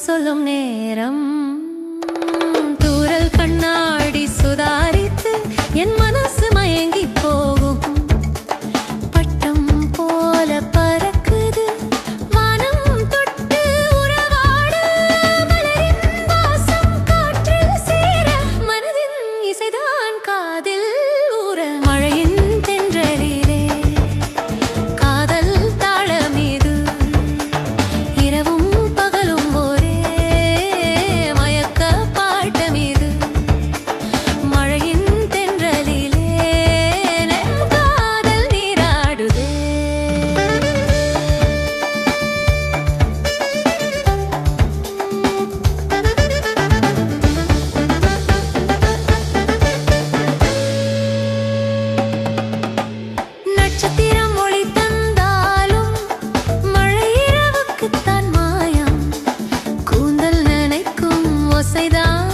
சொல்லும் நேரம் தூரல் கண்ணாடி சுதாரித்து என் மனசு மயங்கி போகும் பட்டம் போல பறக்குது வானம் தொட்டு உறவாடு மலரின் வாசம் காற்றில் சேர மனதின் இசைதான் காதில் ஊற மழையின் தென்றலிலே காதல் தாளமீது இரவும் பகலும் ஒரே மயக்க பாட்டமீது மழையின் தென்றலிலே நம் காதல் நீராடுதே நட்சத்திரம் ஒளி தந்தாலும் மழை இரவுக்குத்தான் மாயம் கூந்தல் நினைக்கும் ஓசைதான்